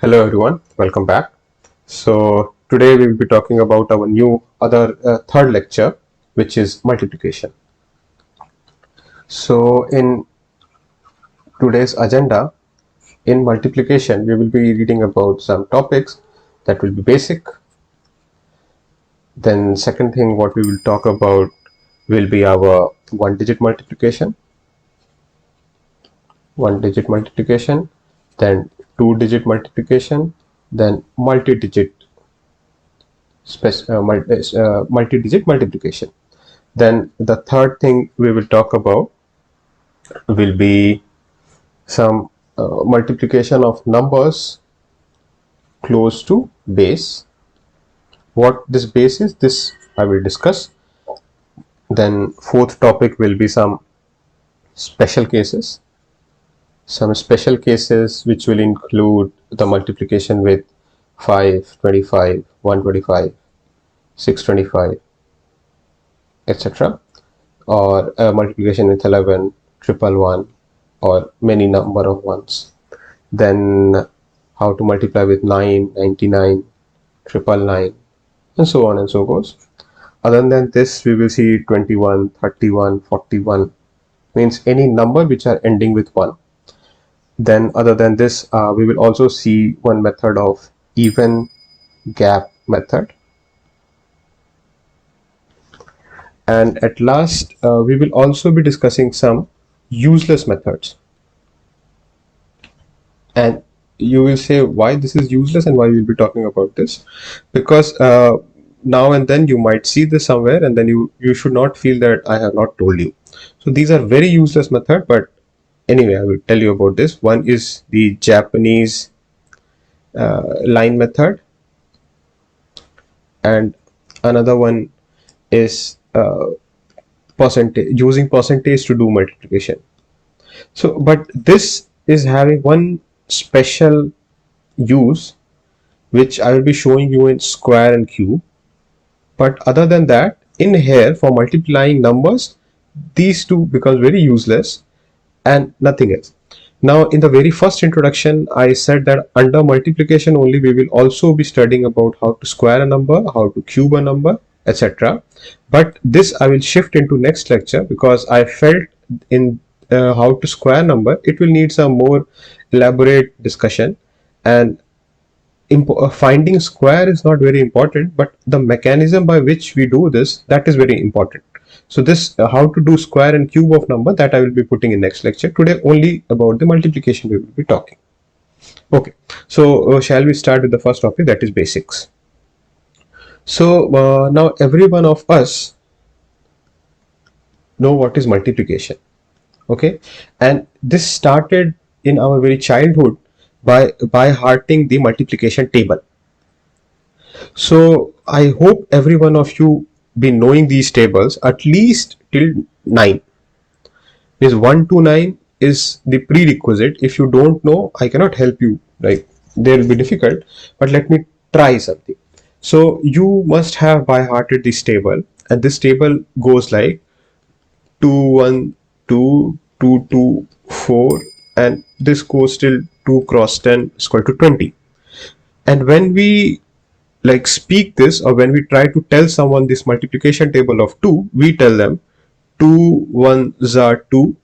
Hello everyone, welcome back. So today we will be talking about our new third lecture, which is multiplication. So in today's agenda, in multiplication, we will be reading about some topics that will be basic. Then second thing what we will talk about will be our one-digit multiplication, then two-digit multiplication, then multi-digit multiplication. Then the third thing we will talk about will be some multiplication of numbers close to base. What this base is, this I will discuss. Then fourth topic will be special cases, some special cases which will include the multiplication with 5, 25, 125, 625, etc., or multiplication with 11, triple one, or many number of ones. Then how to multiply with 9, 99, triple nine, and so on and so goes. Other than this, we will see 21, 31, 41, means any number which are ending with 1. Then other than this, we will also see one method of even gap method. And at last, we will also be discussing some useless methods. And you will say why this is useless and why we will be talking about this, because now and then you might see this somewhere and then you should not feel that I have not told you. So these are very useless method, but anyway I will tell you about this. One is the Japanese line method, and another one is using percentage to do multiplication. So but this is having one special use which I will be showing you in square and cube. But other than that, in here for multiplying numbers, these two becomes very useless and nothing else. Now in the very first introduction, I said that under multiplication only we will also be studying about how to square a number, how to cube a number, etc. But this I will shift into next lecture, because I felt in how to square number, it will need some more elaborate discussion, and finding square is not very important, but the mechanism by which we do this, that is very important. So this how to do square and cube of number, that I will be putting in next lecture. Today only about the multiplication we will be talking. Okay, so shall we start with the first topic, that is basics. So now every one of us know what is multiplication. Okay, and this started in our very childhood by hearting the multiplication table. So I hope every one of you be knowing these tables at least till 9. Is 1 to 9 is the prerequisite. If you don't know, I cannot help you, like they will be difficult, but let me try something. So you must have by hearted this table, and this table goes like 2 1 2 2 2 4, and this goes till 2 cross 10 is equal to 20. And when we like speak this, or when we try to tell someone this multiplication table of 2, we tell them 2 1s are 2,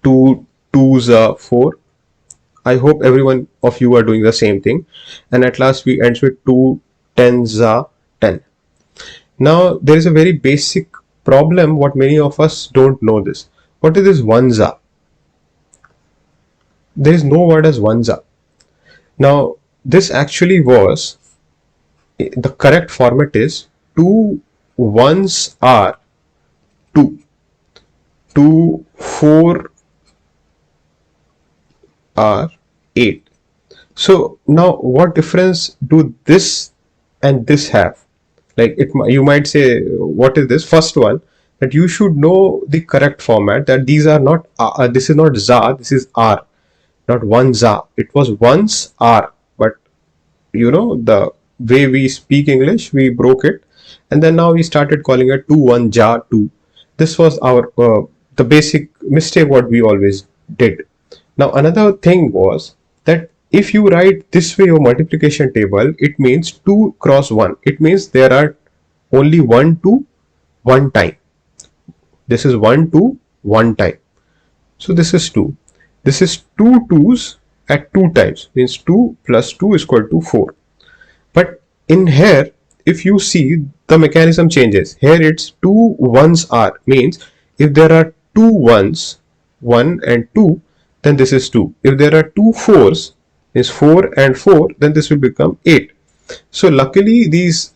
2 2s are 4. I hope everyone of you are doing the same thing. And at last we end with 2 10s are 10. Now there is a very basic problem what many of us don't know this. What is this 1s are? There is no word as 1s are. Now this actually was, the correct format is 2 1s are 2, 2 4 are 8. So now what difference do this and this have? Like you might say, what is this first one? That you should know the correct format, that these are not this is not za, this is r, not one za. It was once r, but you know the way we speak English, we broke it, and then now we started calling it 2 1 ja 2. This was our the basic mistake what we always did. Now another thing was that if you write this way your multiplication table, it means 2 cross 1. It means there are only 1 to 1 time. This is 1 to 1 time. So this is 2. This is 2 2's at 2 times. Means 2 plus 2 is equal to 4. But in here, if you see, the mechanism changes. Here it's 2 1's are. Means if there are 2 1's, 1 and 2, then this is 2. If there are 2 4's, is 4 and 4, then this will become 8. So luckily these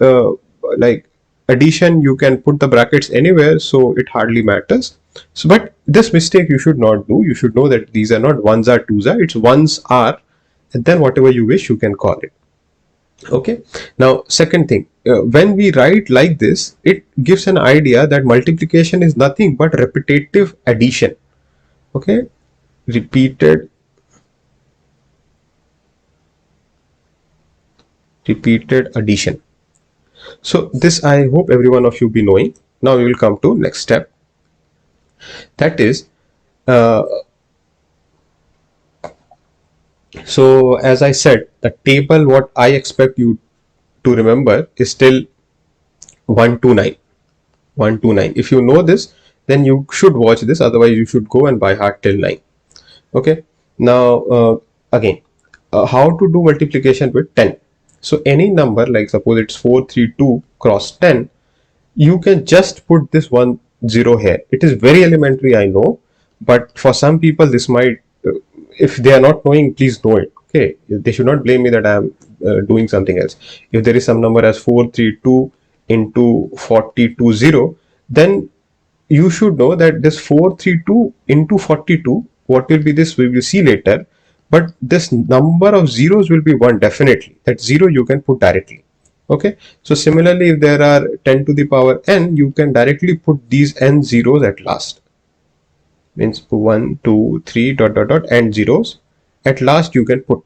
like addition, you can put the brackets anywhere, so it hardly matters. So but this mistake you should not do. You should know that these are not ones are, twos are, it's ones are, and then whatever you wish you can call it. Okay, now second thing, when we write like this, it gives an idea that multiplication is nothing but repetitive addition. Okay, repeated addition. So this I hope every one of you be knowing. Now we will come to next step, that is so as I said, the table what I expect you to remember is still 129. If you know this, then you should watch this, otherwise you should go and by heart till 9. Okay, now again, how to do multiplication with 10. So any number, like suppose it's 432 cross 10, you can just put this 1 0 here. It is very elementary, I know, but for some people this might, if they are not knowing, please know it. Okay, they should not blame me that I am doing something else. If there is some number as 432 into 420, then you should know that this 432 into 42, what will be this, we will see later, but this number of zeros will be 1 definitely. That 0 you can put directly. Okay, so similarly, if there are 10 to the power n, you can directly put these n zeros at last. Means 1 2 3 dot dot dot n zeros at last you can put.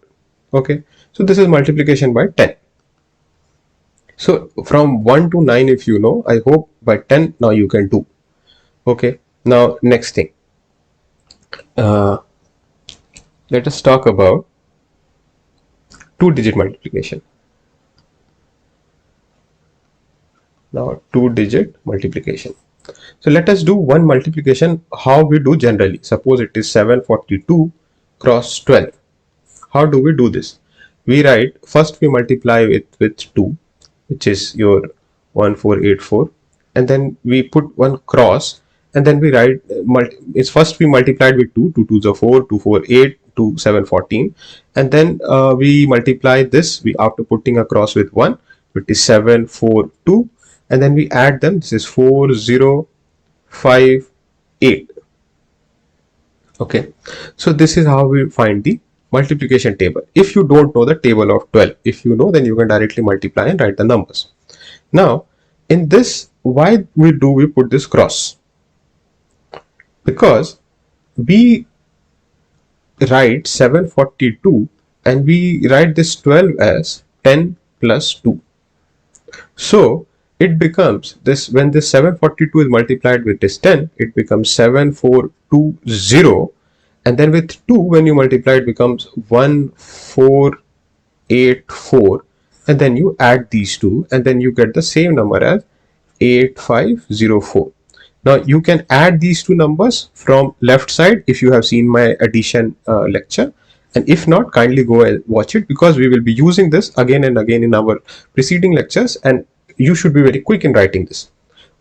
Okay, so this is multiplication by 10. So from 1 to 9, if you know, I hope by 10 now you can do. Okay, now next thing, let us talk about 2-digit multiplication. Now 2-digit multiplication. So let us do one multiplication how we do generally. Suppose it is 742 cross 12. How do we do this? We write, first we multiply with 2, which is your 1484, and then we put one cross, and then we write, it's first we multiplied with 2, 2 2s are 4, 2 4 8, 2 7 14, and then we multiply this, we after putting a cross with 1, which is 7 4 2, and then we add them, this is 4 0 5 8. Okay, so this is how we find the multiplication table. If you don't know the table of 12, if you know, then you can directly multiply and write the numbers. Now in this, why we put this cross? Because we write 742 and we write this 12 as 10 plus 2. So it becomes this, when this 742 is multiplied with this 10, it becomes 7420, and then with 2 when you multiply it becomes 1484, and then you add these two and then you get the same number as 8504. Now you can add these two numbers from left side if you have seen my addition lecture, and if not, kindly go and watch it, because we will be using this again and again in our preceding lectures, and you should be very quick in writing this.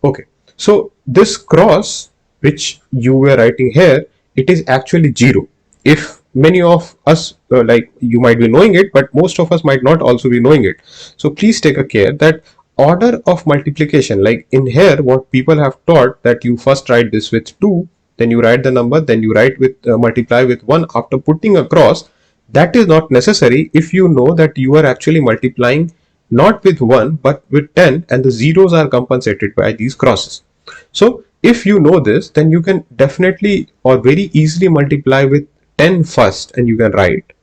Okay, so this cross which you were writing here, it is actually 0. If many of us like you might be knowing it, but most of us might not also be knowing it. So please take a care that order of multiplication, like in here what people have taught, that you first write this with 2, then you write the number, then you write with multiply with 1 after putting a cross. That is not necessary if you know that you are actually multiplying not with 1 but with 10, and the zeros are compensated by these crosses. So if you know this, then you can definitely or very easily multiply with 10 first, and you can write,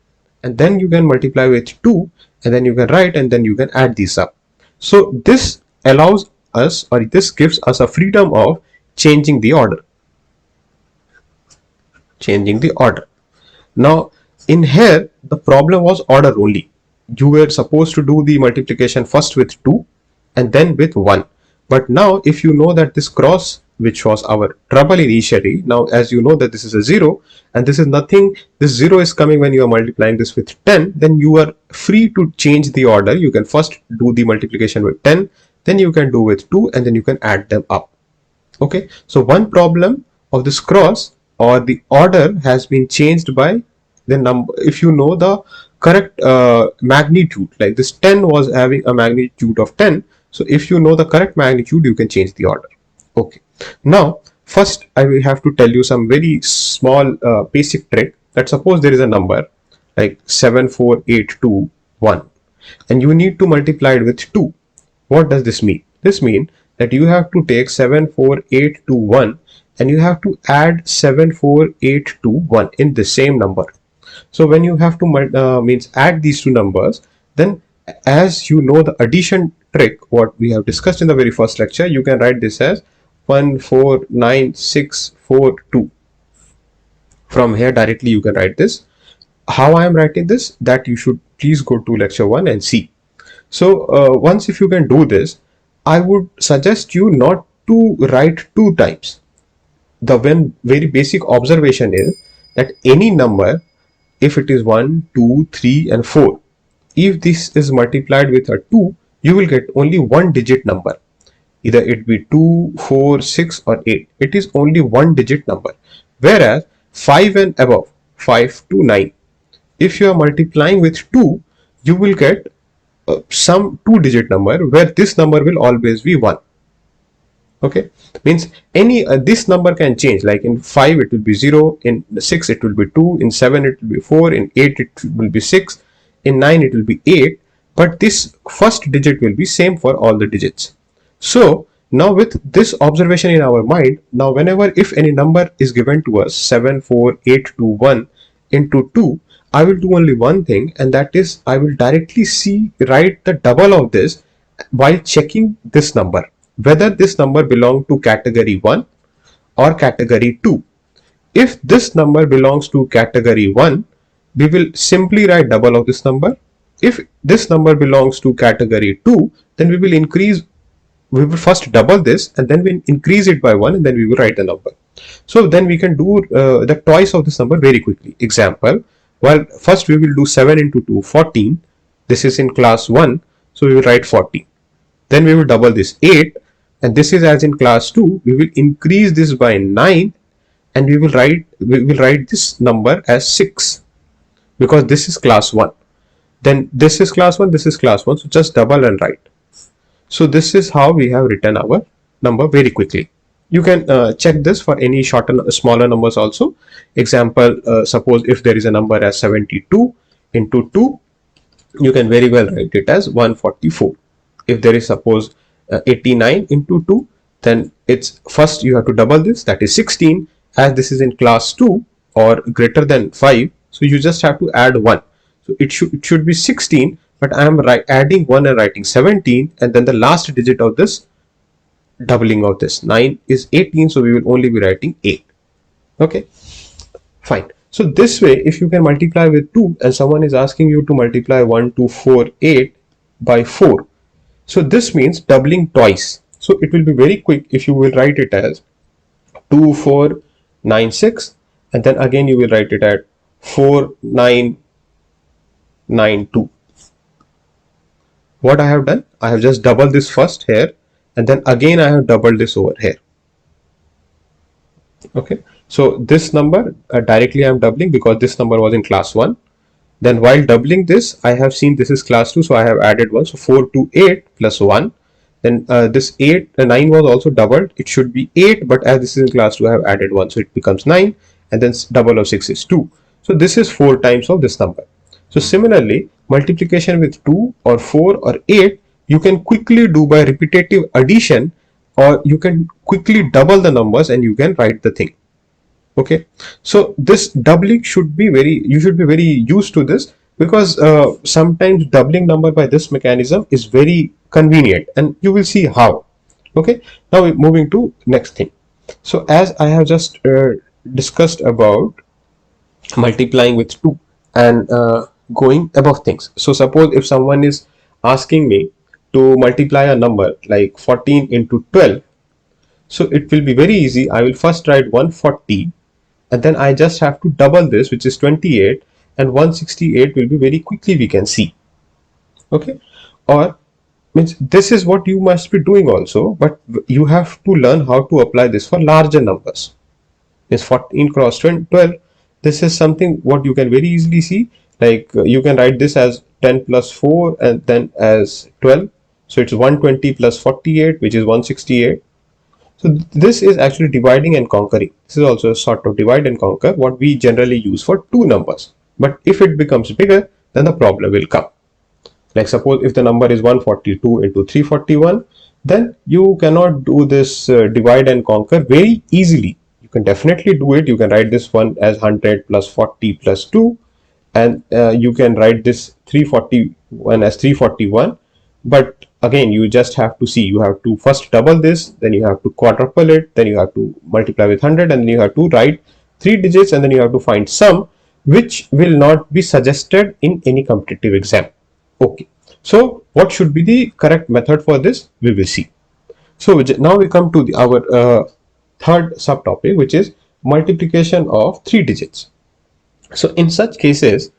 and then you can multiply with 2, and then you can write, and then you can add these up. So this allows us, or this gives us a freedom of changing the order. Now in here the problem was order only. You were supposed to do the multiplication first with 2 and then with 1. But now if you know that this cross, which was our trouble initially, now as you know that this is a 0 and this is nothing, this 0 is coming when you are multiplying this with 10, then you are free to change the order. You can first do the multiplication with 10, then you can do with 2, and then you can add them up. Okay, so one problem of this cross or the order has been changed by the number. If you know the correct magnitude, like this 10 was having a magnitude of 10, so if you know the correct magnitude, you can change the order. Okay, now first I will have to tell you some very small basic trick. That suppose there is a number like 74821 and you need to multiply it with 2. What does this mean? This means that you have to take 74821 and you have to add 74821 in the same number. So when you have to means add these two numbers, then as you know the addition trick what we have discussed in the very first lecture, you can write this as 149642. From here directly you can write this. How I am writing this, that you should please go to lecture 1 and see. So once if you can do this, I would suggest you not to write 2 times. The very basic observation is that any number, if it is 1, 2, 3 and 4, if this is multiplied with a 2, you will get only one digit number. Either it be 2, 4, 6 or 8. It is only one digit number. Whereas 5 and above, 5 to 9, if you are multiplying with 2, you will get some 2-digit number where this number will always be 1. Okay, means any this number can change, like in 5 it will be 0, in 6 it will be 2, in 7 it will be 4, in 8 it will be 6, in 9 it will be 8, but this first digit will be same for all the digits. So now with this observation in our mind, now whenever if any number is given to us 74821 into 2, I will do only one thing, and that is I will directly write the double of this while checking this number, whether this number belongs to category 1 or category 2. If this number belongs to category 1, we will simply write double of this number. If this number belongs to category 2, then we will first double this and then we increase it by 1 and then we will write the number. So then we can do the twice of this number very quickly. Example, well, first we will do 7 into 2, 14. This is in class 1, so we will write 40. Then we will double this 8, and this is as in class 2. We will increase this by 9, and we will write this number as 6 because this is class 1. Then this is class 1, this is class 1, so just double and write. So this is how we have written our number very quickly. You can check this for any smaller numbers also. Example, suppose if there is a number as 72 into 2, you can very well write it as 144. If there is suppose 89 into 2, then it's first you have to double this, that is 16. As this is in class 2 or greater than 5, so you just have to add 1. So it should be 16, but I am adding 1 and writing 17, and then the last digit of this doubling of this 9 is 18, so we will only be writing 8. Okay, fine. So this way, if you can multiply with 2 and someone is asking you to multiply 1, 2, 4, 8 by 4, so this means doubling twice. So it will be very quick if you will write it as 2496, and then again you will write it at 4992. What I have done, I have just doubled this first here, and then again I have doubled this over here. Okay, so this number directly I am doubling because this number was in class 1. Then while doubling this, I have seen this is class 2, so I have added 1. So 4 to 8 plus 1. Then this 9 was also doubled. It should be 8, but as this is in class 2, I have added 1, so it becomes 9. And then double of 6 is 2. So this is 4 times of this number. So similarly, multiplication with 2 or 4 or 8, you can quickly do by repetitive addition, or you can quickly double the numbers and you can write the thing. Okay, so this doubling should be you should be very used to this, because sometimes doubling number by this mechanism is very convenient, and you will see how. Okay, now we're moving to next thing. So as I have just discussed about multiplying with 2, and going above things. So suppose if someone is asking me to multiply a number like 14 into 12, so it will be very easy. I will first write 140 and then I just have to double this, which is 28, and 168 will be very quickly we can see. Okay, or means this is what you must be doing also, but you have to learn how to apply this for larger numbers. Is 14 cross 12, this is something what you can very easily see, like you can write this as 10 plus 4 and then as 12, so it's 120 plus 48, which is 168. So this is actually dividing and conquering. This is also a sort of divide and conquer, what we generally use for two numbers. But if it becomes bigger, then the problem will come. Like suppose if the number is 142 into 341, then you cannot do this divide and conquer very easily. You can definitely do it. You can write this one as 100 plus 40 plus 2, and you can write this 341 as 341. But again, you just have to see, you have to first double this, then you have to quadruple it, then you have to multiply with 100, and then you have to write 3 digits, and then you have to find sum, which will not be suggested in any competitive exam. Okay, so what should be the correct method for this, we will see. So now we come to our third subtopic, which is multiplication of 3 digits. So in such cases,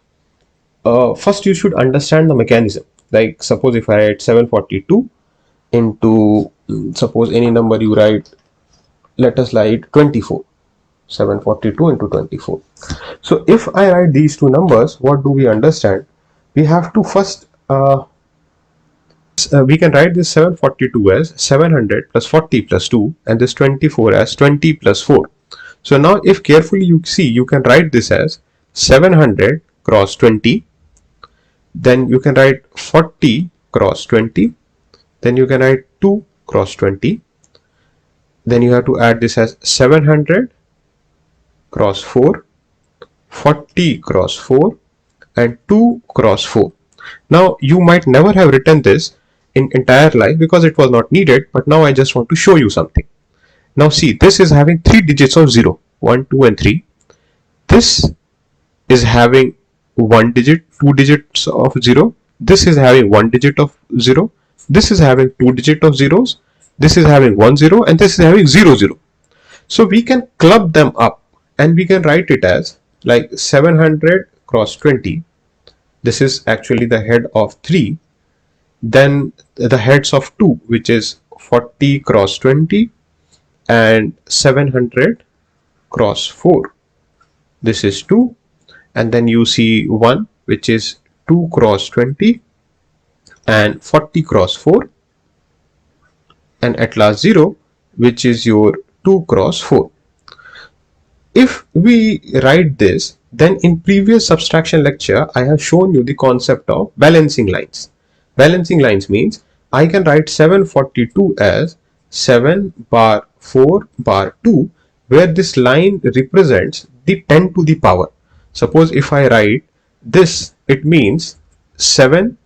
first you should understand the mechanism. Like suppose if I write 742 into, suppose any number you write, let us write 24. 742 into 24. So if I write these two numbers, what do we understand? We have to first we can write this 742 as 700 plus 40 plus 2, and this 24 as 20 plus 4. So now if carefully you see, you can write this as 700 cross 20, then you can write 40 cross 20, then you can write 2 cross 20, then you have to add this as 700 cross 4, 40 cross 4, and 2 cross 4. Now you might never have written this in entire life because it was not needed, but now I just want to show you something. Now see, this is having 3 digits of 0, 1, 2 and 3. This is having 1 digit, 2 digits of 0. This is having 1 digit of 0. This is having 2 digit of zeros. This is having 1 0, and this is having 0 0. So we can club them up and we can write it as like 700 cross 20. This is actually the head of 3. Then the heads of 2, which is 40 cross 20 and 700 cross 4. This is 2. And then you see 1, which is 2 cross 20 and 40 cross 4. And at last 0, which is your 2 cross 4. If we write this, then in previous subtraction lecture, I have shown you the concept of balancing lines. Balancing lines means I can write 742 as 7 bar 4 bar 2, where this line represents the 10 to the power. Suppose if I write this, it means 7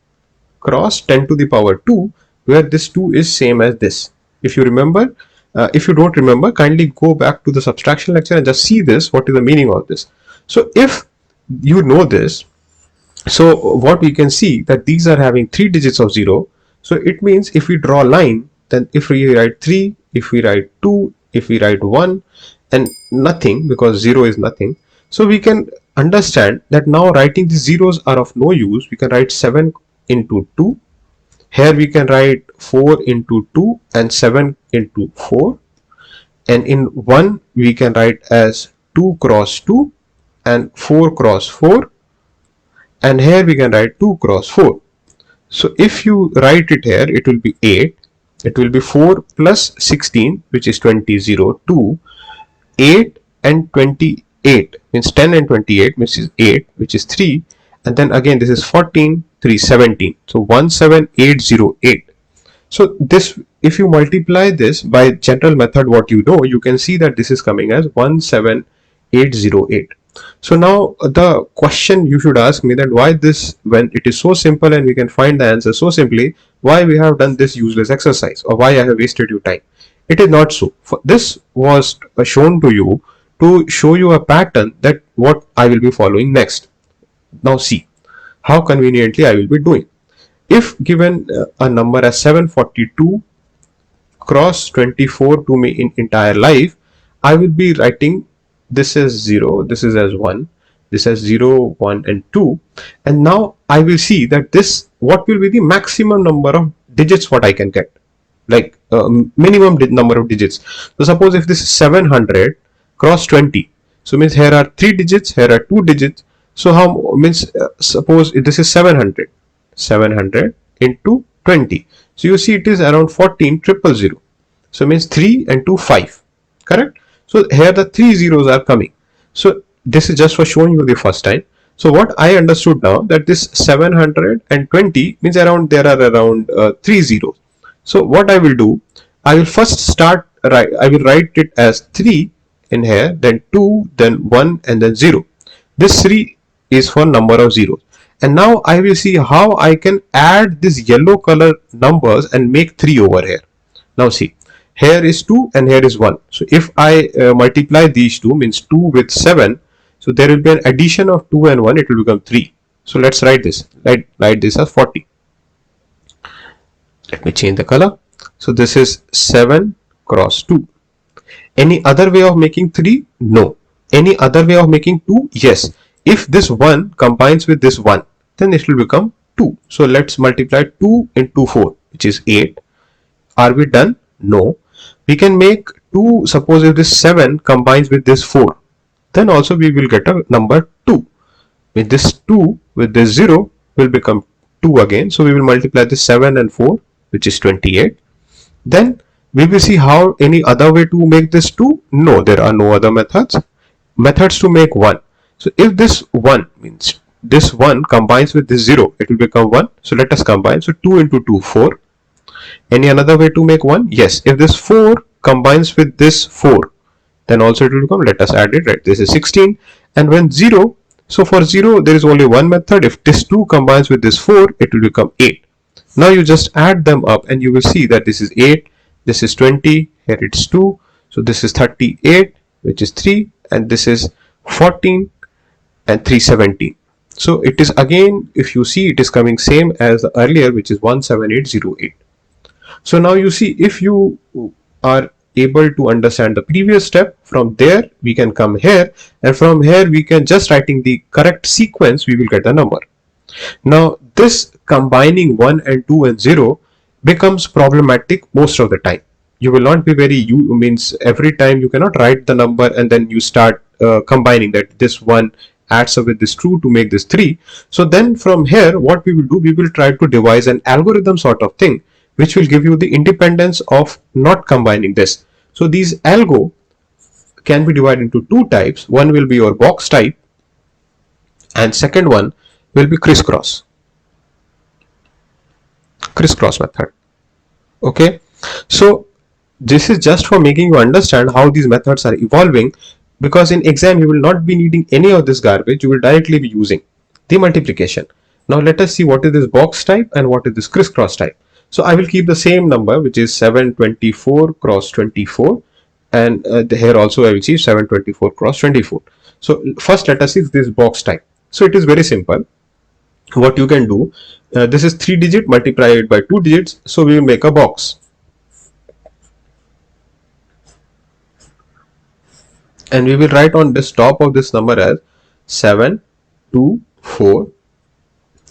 cross 10 to the power 2, where this 2 is same as this. If you remember, if you don't remember, kindly go back to the subtraction lecture and just see this, what is the meaning of this. So if you know this, so what we can see that these are having 3 digits of 0. So it means if we draw a line, then if we write 3, if we write 2, if we write 1 and nothing, because 0 is nothing, so we can understand that now writing the zeros are of no use. We can write 7 into 2. Here we can write 4 into 2 and 7 into 4. And in 1 we can write as 2 cross 2 and 4 cross 4. And here we can write 2 cross 4. So if you write it here, it will be 8. It will be 4 plus 16, which is 20, 0, 2. 8 and 28 means 10 and 28 means 8, which is 3. And then again this is 14, 3, 17. So 17808. So this, if you multiply this by general method, what you know, you can see that this is coming as 17808. So now the question you should ask me, that why this, when it is so simple and we can find the answer so simply, why we have done this useless exercise, or why I have wasted your time. It is not so. This was shown to you to show you a pattern that what I will be following next. Now see how conveniently I will be doing. If given a number as 742 cross 24 to me in entire life, I will be writing this as 0, this is as 1, this as 0, 1 and 2, and now I will see that this, what will be the maximum number of digits what I can get, like minimum number of digits. So suppose if this is 700 cross 20, so means here are 3 digits, here are 2 digits, so how means suppose if this is 700 into 20, so you see it is around 14,000. So means 3 and 2 5, correct? So here the 3 zeros are coming. So this is just for showing you the first time. So what I understood now, that this 720 means around there are around 3 zeros. So what I will do, I will first start I will write it as 3 in here, then 2, then 1 and then 0. This 3 is for number of zeros. And now I will see how I can add this yellow color numbers and make 3 over here. Now see, here is 2 and here is 1. So if I multiply these two, means 2 with 7, so there will be an addition of 2 and 1, it will become 3. So let's write this, write this as 40. Let me change the color. So this is 7 cross 2. Any other way of making 3? No. Any other way of making 2? Yes. If this 1 combines with this 1, then it will become 2. So let's multiply 2 into 4, which is 8. Are we done? No. We can make 2, suppose if this 7 combines with this 4, then also we will get a number 2. With this 2 with this 0 will become 2 again. So we will multiply this 7 and 4, which is 28. Then we will see how any other way to make this 2. No, there are no other methods. Methods to make 1. So if this 1 means this 1 combines with this 0, it will become 1. So let us combine. So 2 into 2, 4. Any another way to make 1? Yes. If this 4 combines with this 4, then also it will become, let us add it, right? This is 16. And when 0, so for 0 there is only one method. If this 2 combines with this 4, it will become 8. Now you just add them up and you will see that this is 8, this is 20, here it's 2, so this is 38, which is 3, and this is 14 and 317. So it is again, if you see, it is coming same as the earlier, which is 17808. So now you see, if you are able to understand the previous step, from there we can come here, and from here we can just writing the correct sequence, we will get a number. Now this combining 1 and 2 and 0 becomes problematic most of the time. You will not be very, means every time you cannot write the number and then you start combining that this 1 adds up with this 2 to make this 3. So then from here what we will do, we will try to devise an algorithm sort of thing which will give you the independence of not combining this. So these algo can be divided into two types. One will be your box type and second one will be crisscross method. Okay, so this is just for making you understand how these methods are evolving, because in exam you will not be needing any of this garbage, you will directly be using the multiplication. Now let us see what is this box type and what is this crisscross type. So I will keep the same number, which is 724 cross 24, and here also I will see 724 cross 24. So first let us see this box type. So it is very simple. What you can do, this is 3 digit multiplied by 2 digits, so we will make a box. And we will write on this top of this number as 724,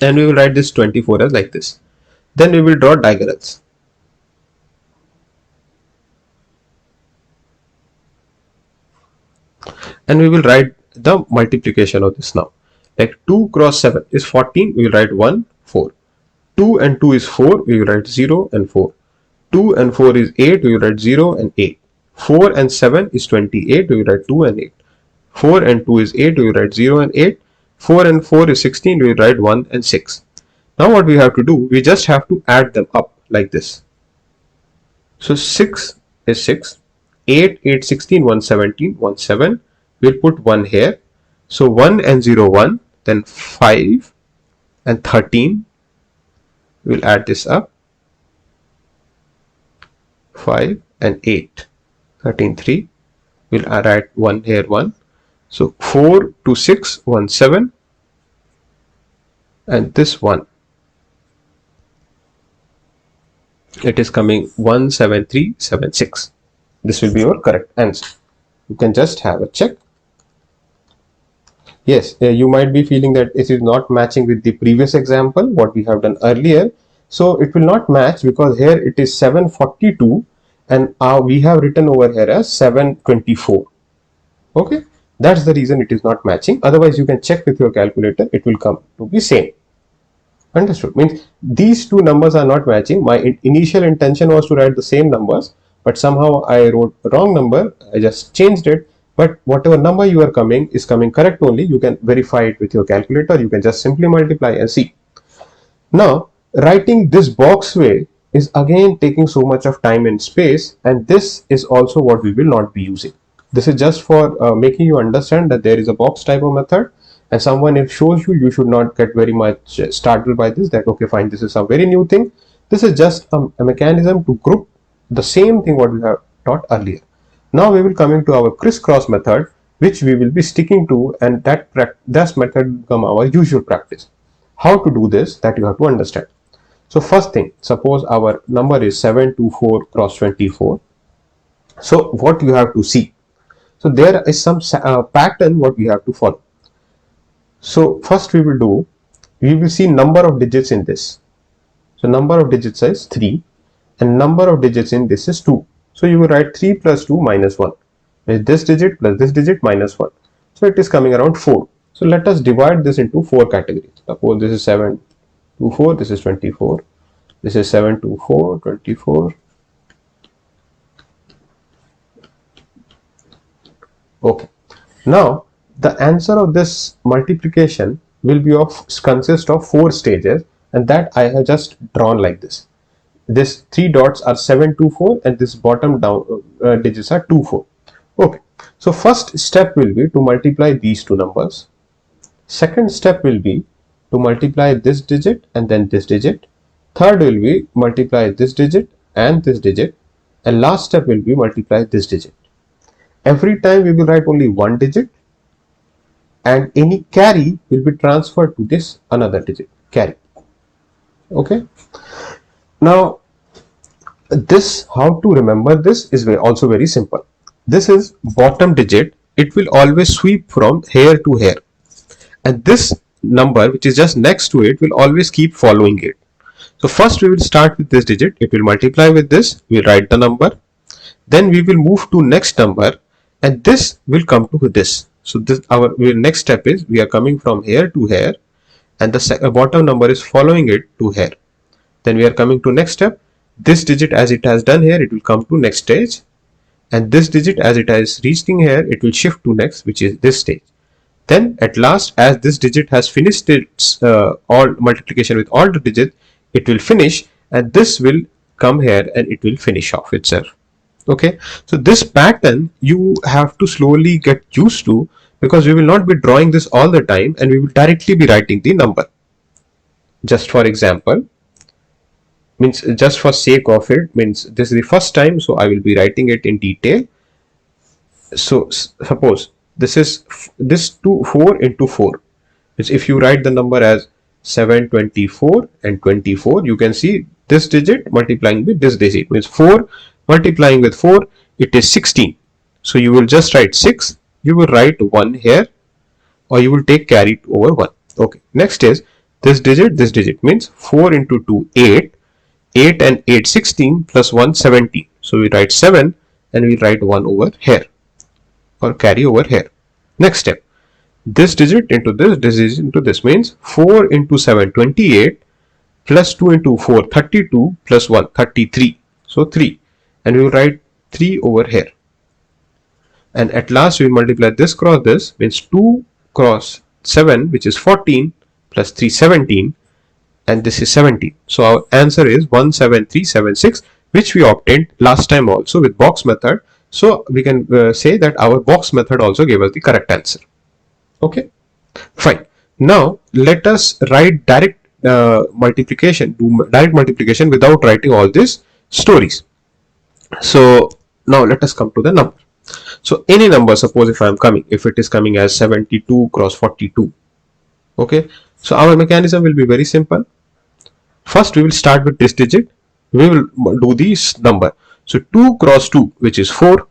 and we will write this 24 as like this. Then we will draw diagonals. And we will write the multiplication of this now. Like 2 cross 7 is 14, we will write 1, 4. 2 and 2 is 4, we will write 0 and 4. 2 and 4 is 8, we will write 0 and 8. 4 and 7 is 28, we will write 2 and 8. 4 and 2 is 8, we will write 0 and 8. 4 and 4 is 16, we will write 1 and 6. Now what we have to do, we just have to add them up like this. So 6 is 6, 8, 8, 16, 117, 1, 7. We'll put 1 here. So 1 and 0, 1, then 5 and 13. We'll add this up. 5 and 8, 13, 3. We'll add 1 here, 1. So 4 to 6, 1, 7. and this one, it is coming 17376. This will be your correct answer. You can just have a check. Yes, you might be feeling that it is not matching with the previous example, what we have done earlier. So it will not match because here it is 742 and we have written over here as 724. Okay, that's the reason it is not matching. Otherwise, you can check with your calculator, it will come to be same. Understood? Means these two numbers are not matching. My initial intention was to write the same numbers, but somehow I wrote the wrong number. I just changed it. But whatever number you are coming is coming correct only. You can verify it with your calculator. You can just simply multiply and see. Now, writing this box way is again taking so much of time and space, and this is also what we will not be using. This is just for making you understand that there is a box type of method, and someone if shows you, you should not get very much startled by this, that okay fine, this is a very new thing. This is just a mechanism to group the same thing what we have taught earlier. Now we will coming to our crisscross method, which we will be sticking to, and that method will become our usual practice. How to do this, that you have to understand. So first thing, suppose our number is 724 cross 24. So what you have to see, so there is some pattern what we have to follow. So first we will see number of digits in this. So number of digits is 3 and number of digits in this is 2. So you will write 3 plus 2 minus 1. Is this digit plus this digit minus 1. So it is coming around 4. So let us divide this into 4 categories. Suppose this is 724, this is 24. This is 724, 24. Okay. Now the answer of this multiplication will be consist of 4 stages, and that I have just drawn like this. This 3 dots are 724 and this bottom down digits are 24. Okay. So first step will be to multiply these two numbers. Second step will be to multiply this digit and then this digit. Third will be multiply this digit and this digit, and last step will be multiply this digit. Every time we will write only one digit, and any carry will be transferred to this another digit carry. Okay. Now this, how to remember this is also very simple. This is bottom digit, it will always sweep from here to here, and this number which is just next to it will always keep following it. So first we will start with this digit, it will multiply with this, we write the number, then we will move to next number, and this will come to this. So this our next step is we are coming from here to here, and the bottom number is following it to here. Then we are coming to next step. This digit as it has done here, it will come to next stage, and this digit as it is reaching here, it will shift to next, which is this stage. Then at last, as this digit has finished its all multiplication with all the digits, it will finish, and this will come here and it will finish off itself. Okay, so this pattern you have to slowly get used to, because we will not be drawing this all the time and we will directly be writing the number. Just for example, means just for sake of it, means this is the first time, so I will be writing it in detail. So suppose this is this 4 into 4, which if you write the number as 724 and 24, you can see this digit multiplying with this digit, means 4 multiplying with 4, it is 16. So you will just write 6, you will write 1 here, or you will take carry over 1. Okay, next is this digit means 4 into 2 8, 8 and 8 16 plus 1 17. So we write 7 and we write 1 over here, or carry over here. Next step, this digit into this digit into this, means 4 into 7 28 plus 2 into 4 32 plus 1 33. So 3, and we will write 3 over here. And at last we multiply this cross this, means 2 cross 7, which is 14 plus 3 17, and this is 17. So our answer is 17376, which we obtained last time also with box method. So we can say that our box method also gave us the correct answer. Okay, fine. Now let us write direct multiplication, do direct multiplication without writing all these stories. So now let us come to the number. So any number, suppose if I am coming, if it is coming as 72 cross 42. Okay, So our mechanism will be very simple. First we will start with this digit, we will do this number. So 2 cross 2, which is 4.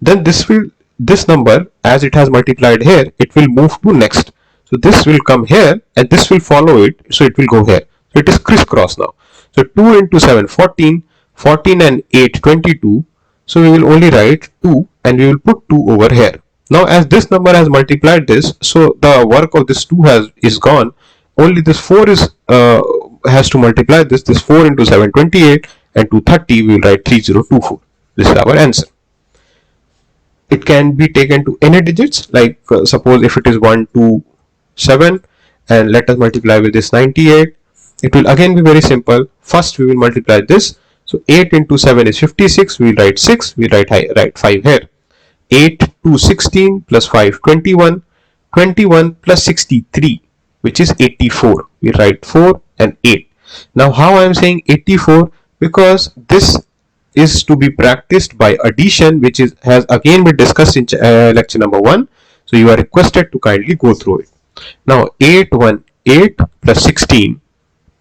Then this number, as it has multiplied here, it will move to next. So this will come here and this will follow it, so it will go here. So it is crisscross now. So 2 into 7 14, 14 and 8 22. So we will only write 2 and we will put 2 over here. Now as this number has multiplied this, so the work of this 2 is gone. Only this 4 is has to multiply this. This 4 into 7 28 and 230, we will write 3024. This is our answer. It can be taken to any digits, like suppose if it is 1 2 7 and let us multiply with this 98. It will again be very simple. First we will multiply this. So 8 into 7 is 56. We will write 6. We write 5 here. 8 to 16 plus 5 21. 21 plus 63, which is 84. We write 4 and 8. Now how I am saying 84? Because this is to be practiced by addition, which has again been discussed in lecture number 1. So you are requested to kindly go through it. Now 8 plus 16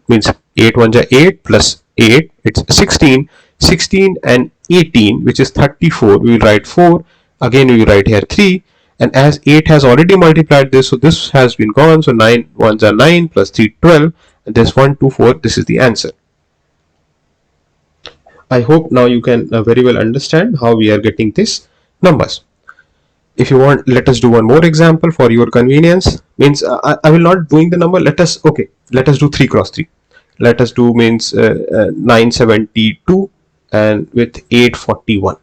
means 8 1 8 plus 8, it's 16. 16 and 18, which is 34, we will write 4. Again we will write here 3. And as 8 has already multiplied this, so this has been gone. So 9 1s are 9 plus 3 12, and this 1 2 4. This is the answer. I hope now you can very well understand how we are getting these numbers. If you want, let us do one more example for your convenience. Means I will not doing the number. Let us do 3 cross 3. Let us do means 972 and with 841.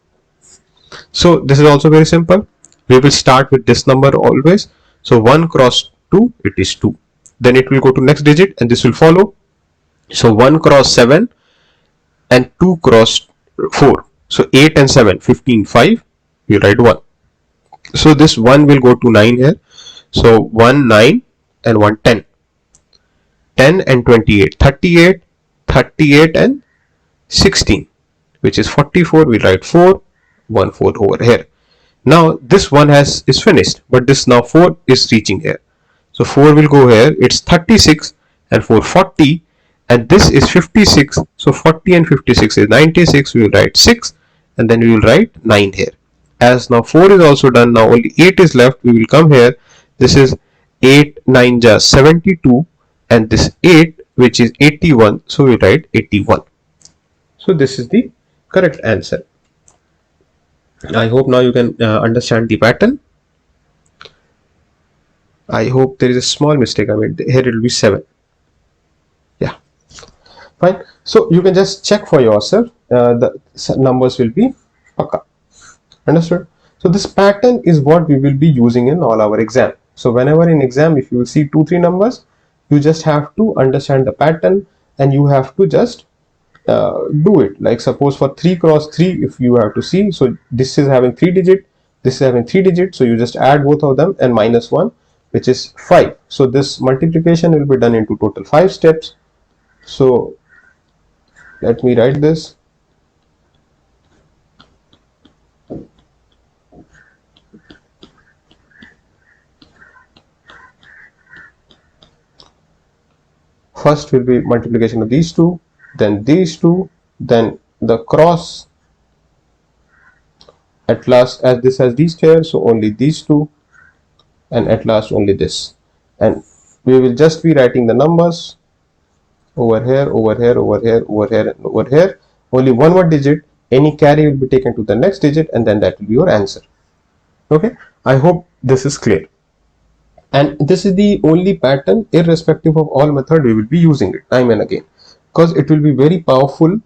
So this is also very simple. We will start with this number always. So 1 cross 2, it is 2. Then it will go to next digit and this will follow. So 1 cross 7 and 2 cross 4. So 8 and 7, 15, 5. We write 1. So this 1 will go to 9 here. So 1, 9 and 1, 10. 10 and 28, 38, 38 and 16, which is 44. We write 4, 1, 4 over here. Now this one is finished, but this now 4 is reaching here. So 4 will go here. It's 36 and 4 40, and this is 56. So 40 and 56 is 96. We will write 6 and then we will write 9 here. As now 4 is also done, now only 8 is left. We will come here. This is 8 9 just 72, and this 8, which is 81. So we write 81. So this is the correct answer. I hope now you can understand the pattern. I hope there is a small mistake. I mean, here it will be 7. Yeah, fine. So you can just check for yourself. The numbers will be pakka. Understood? So this pattern is what we will be using in all our exam. So whenever in exam, if you see 2 3 numbers, you just have to understand the pattern and you have to just do it. Like suppose for 3 cross 3, if you have to see, so this is having 3 digit, this is having 3 digit, so you just add both of them and minus 1, which is 5. So this multiplication will be done into total 5 steps. So let me write this. First will be multiplication of these two, then these two, then the cross. At last, as this has these here, so only these two, and at last only this. And we will just be writing the numbers over here, over here, over here, over here, and over here. Only one more digit, any carry will be taken to the next digit, and then that will be your answer. Okay, I hope this is clear. And this is the only pattern, irrespective of all method, we will be using it time and again, because it will be very powerful.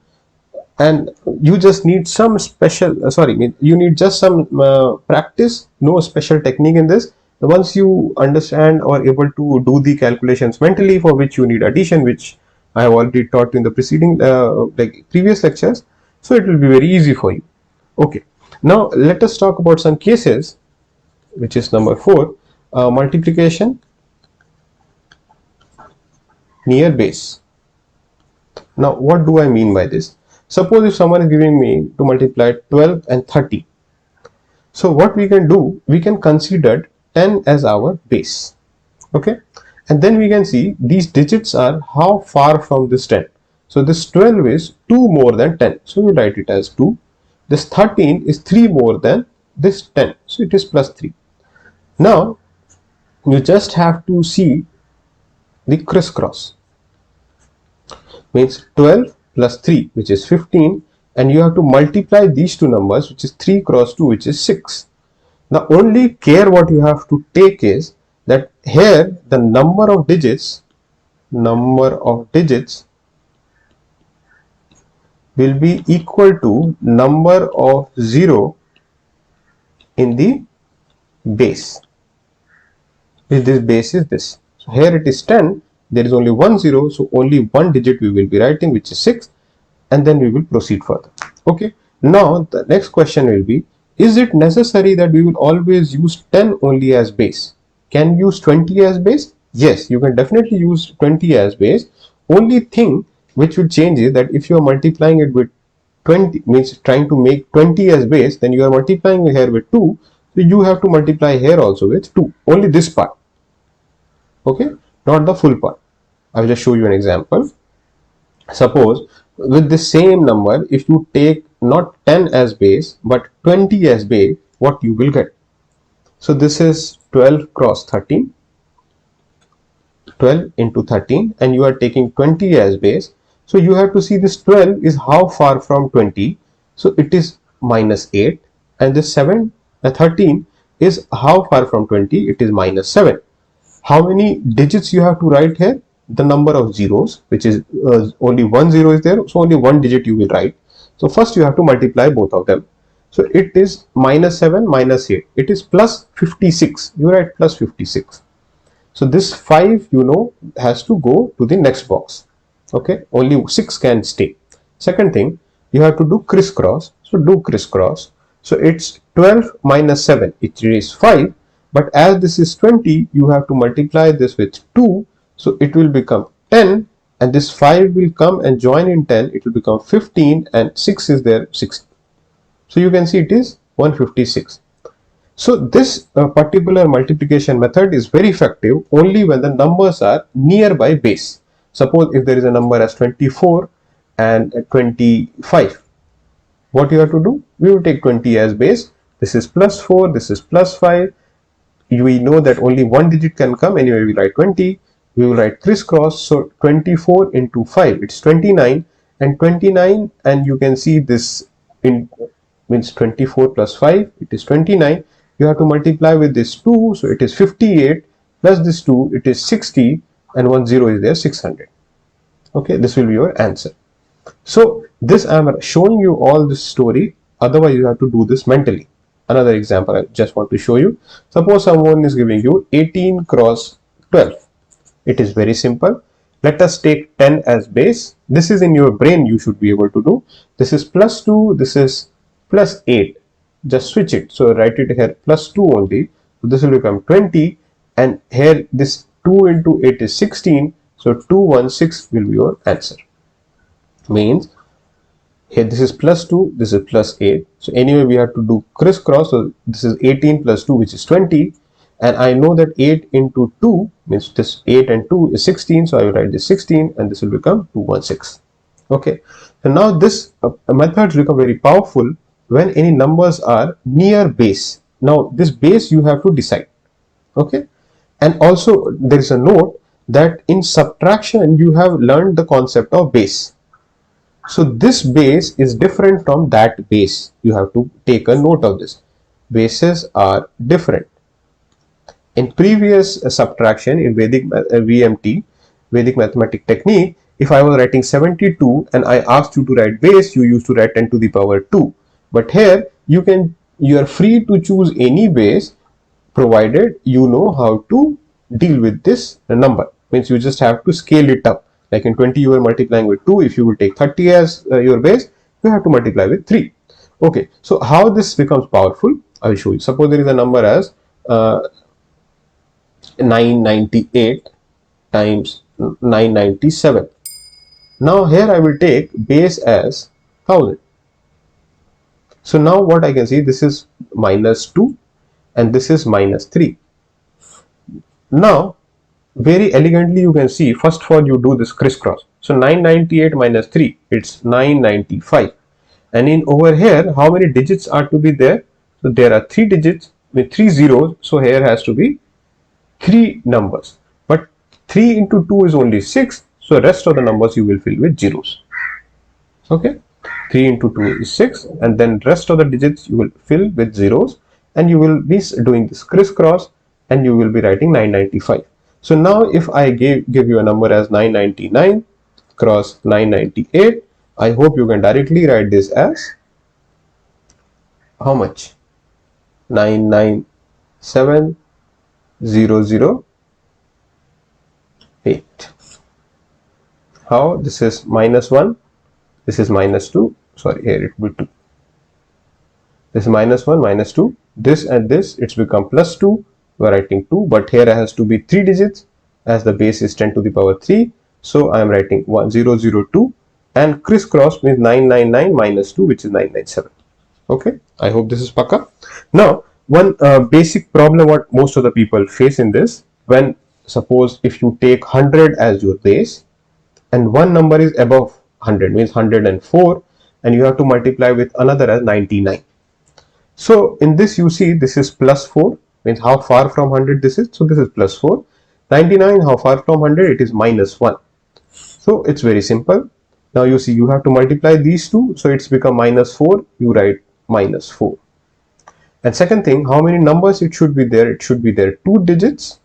And you just need some special you need just some practice, no special technique in this. Once you understand or able to do the calculations mentally, for which you need addition, which I have already taught in the preceding previous lectures, so it will be very easy for you. Okay, now let us talk about some cases, which is number 4, multiplication near base. Now what do I mean by this? Suppose if someone is giving me to multiply 12 and 30. So what we can do, we can consider 10 as our base. Okay, And then we can see these digits are how far from this 10. So this 12 is 2 more than 10. So we write it as 2. This 13 is 3 more than this 10. So it is plus 3. Now you just have to see the crisscross. Means 12 plus 3, which is 15, and you have to multiply these two numbers, which is 3 cross 2, which is 6. The only care what you have to take is that here the number of digits will be equal to number of 0 in the base. This base is this. So here it is 10, there is only one 0, so only one digit we will be writing, which is 6, and then we will proceed further. Okay, now the next question will be, is it necessary that we will always use 10 only as base? Can you use 20 as base? Yes, you can definitely use 20 as base. Only thing which will change is that if you are multiplying it with 20, means trying to make 20 as base, then you are multiplying here with 2, so you have to multiply here also with 2, only this part. Okay, not the full part. I will just show you an example. Suppose with the same number, if you take not 10 as base but 20 as base, what you will get? So this is 12 cross 13, 12 into 13, and you are taking 20 as base. So you have to see this 12 is how far from 20. So it is minus 8, and this 13 is how far from 20. It is minus 7. How many digits you have to write here? The number of zeros, which is only one 0 is there, so only one digit you will write. So first you have to multiply both of them. So it is minus 7 minus 8. It is plus 56. You write plus 56. So this 5 has to go to the next box. Okay, only 6 can stay. Second thing, you have to do crisscross. So do crisscross. So it's 12 minus 7, it is 5. But as this is 20, you have to multiply this with 2. So it will become 10, and this 5 will come and join in 10. It will become 15, and 6 is there, 60. So you can see it is 156. So this particular multiplication method is very effective only when the numbers are nearby base. Suppose if there is a number as 24 and 25, what you have to do? We will take 20 as base. This is plus 4, this is plus 5. We know that only one digit can come. Anyway, we write 20. We will write crisscross. So 24 into 5, it's 29, and 29, and you can see this in means 24 plus 5, it is 29. You have to multiply with this 2, so it is 58, plus this 2, it is 60, and 1 0 is there, 600. Okay, this will be your answer. So this I am showing you all this story, otherwise you have to do this mentally. Another example I just want to show you. Suppose someone is giving you 18 cross 12. It is very simple. Let us take 10 as base. This is in your brain, you should be able to do. This is plus 2, this is plus 8. Just switch it. So write it here plus 2 only. So this will become 20, and here this 2 into 8 is 16. So 216 will be your answer. Means here this is plus 2, this is plus 8. So anyway we have to do crisscross. So this is 18 plus 2, which is 20. And I know that 8 into 2 means this 8 and 2 is 16. So I will write this 16, and this will become 216. Okay. So now this methods become very powerful when any numbers are near base. Now this base you have to decide. Okay. And also there is a note that in subtraction you have learned the concept of base. So this base is different from that base. You have to take a note of this. Bases are different. In previous subtraction in Vedic VMT, Vedic mathematic technique, if I was writing 72 and I asked you to write base, you used to write 10 to the power 2. But here you are free to choose any base provided you know how to deal with this number. Means you just have to scale it up. Like in 20 you are multiplying with 2. If you will take 30 as your base, you have to multiply with 3. Okay, so how this becomes powerful, I will show you. Suppose there is a number as 998 times 997. Now here I will take base as 1000. So now what I can see, this is minus 2 and this is minus 3. Now very elegantly you can see, first of all you do this crisscross. So 998 minus 3, it's 995. And in over here, how many digits are to be there? So there are 3 digits with 3 zeros. So here has to be 3 numbers. But 3 into 2 is only 6. So rest of the numbers you will fill with zeros. Okay. 3 into 2 is 6, and then rest of the digits you will fill with zeros, and you will be doing this crisscross, and you will be writing 995. So now if I give you a number as 999 cross 998, I hope you can directly write this as how much? 997008. How? This is minus 1, this is minus 2, sorry, here it will be 2. This is minus 1, minus 2, this and this, it's become plus 2, we are writing 2, but here has to be 3 digits as the base is 10 to the power 3, so I am writing 1002, and crisscross means 999 minus 2, which is 997. Okay, I hope this is paka. Now, one basic problem what most of the people face in this, when suppose if you take 100 as your base, and one number is above 100, means 104, and you have to multiply with another as 99. So in this you see this is plus 4, means how far from 100 this is. So this is plus 4. 99, how far from 100? It is minus 1. So it's very simple. Now you see you have to multiply these two. So it's become minus 4. You write minus 4. And second thing, how many numbers it should be there? It should be there 2 digits.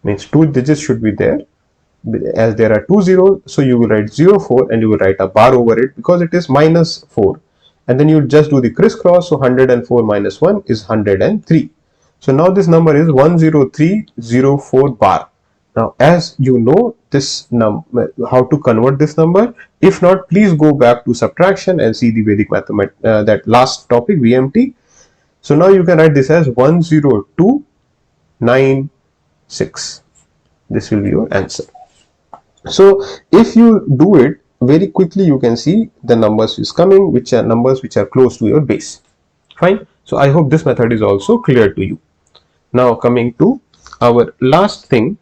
Means 2 digits should be there. As there are 2 zeros, so you will write 04 and you will write a bar over it because it is minus 4. And then you just do the crisscross, so 104 minus 1 is 103. So now this number is 10304 bar. Now as you know this number, how to convert this number. If not, please go back to subtraction and see the Vedic mathematics, that last topic VMT. So now you can write this as 10296. This will be your answer. So if you do it very quickly, you can see the numbers is coming, which are numbers which are close to your base. Fine. So I hope this method is also clear to you. Now coming to our last thing,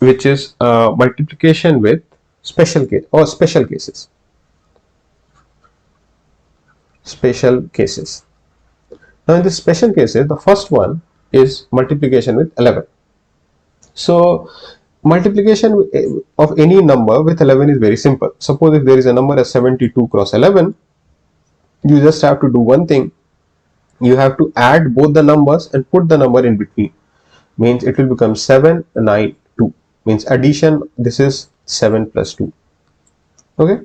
which is multiplication with special case or special cases. Special cases. Now in the special cases, the first one is multiplication with 11. So multiplication of any number with 11 is very simple. Suppose if there is a number as 72 cross 11, you just have to do one thing. You have to add both the numbers and put the number in between. Means it will become 792. Means addition, this is 7 plus 2. Okay.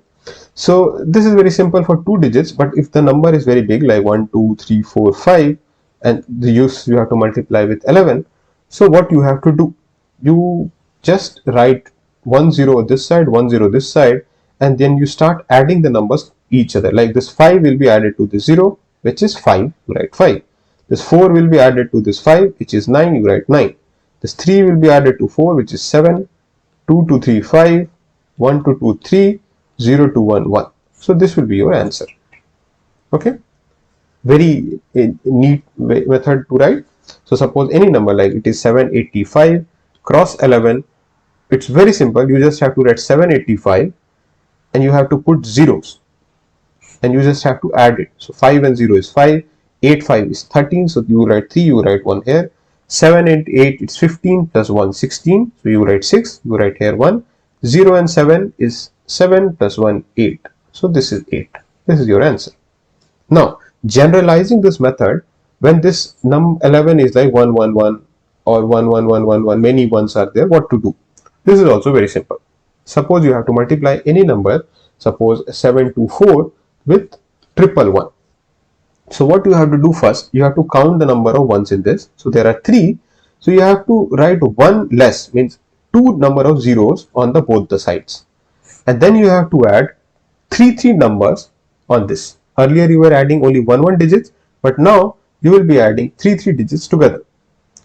So this is very simple for 2 digits, but if the number is very big like 1, 2, 3, 4, 5 and you have to multiply with 11. So what you have to do? You just write 10 this side, 10 this side, and then you start adding the numbers each other. Like this 5 will be added to this 0, which is 5, you write 5. This 4 will be added to this 5, which is 9, you write 9. This 3 will be added to 4, which is 7, 2 to 3, 5, 1 to 2, 3, 0 to 1, 1. So this will be your answer. Okay. Very neat method to write. So suppose any number like it is 785 cross 11, it's very simple. You just have to write 785 and you have to put zeros and you just have to add it. So 5 and 0 is 5, 8, 5 is 13. So you write 3, you write 1 here. 7 and 8, it's 15 plus 1, 16. So you write 6, you write here 1. 0 and 7 is 7 plus 1, 8. So this is 8. This is your answer. Now, generalizing this method, when this 11 is like 1, 1, 1 or 1, 1, 1, 1, 1, many ones are there, what to do? This is also very simple. Suppose you have to multiply any number, suppose 724 with 111. So what you have to do first, you have to count the number of ones in this. So there are 3. So you have to write 1 less, means 2 number of zeros on the both the sides. And then you have to add 3 numbers on this. Earlier you were adding only 1 digits, but now you will be adding 3 digits together.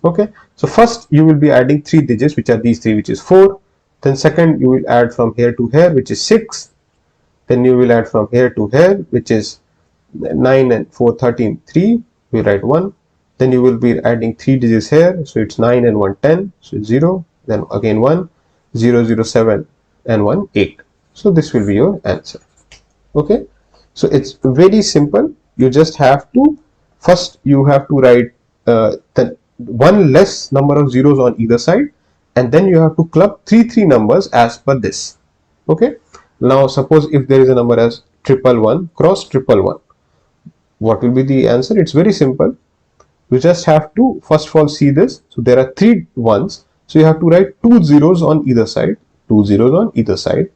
Okay. So first you will be adding 3 digits, which are these 3, which is 4. Then second you will add from here to here, which is 6. Then you will add from here to here, which is 9 and 4, 13, 3. We write 1. Then you will be adding 3 digits here. So it's 9 and 1, 10. So it's 0. then again 1, 0, 0, 7, and 1, 8. So this will be your answer. Okay, so it's very simple. You just have to, first you have to write the one less number of zeros on either side, and then you have to club three numbers as per this. Okay, now suppose if there is a number as 111 cross 111, what will be the answer? It's very simple. You just have to first of all see this. So there are 3 ones, so you have to write 2 zeros on either side, 2 zeros on either side,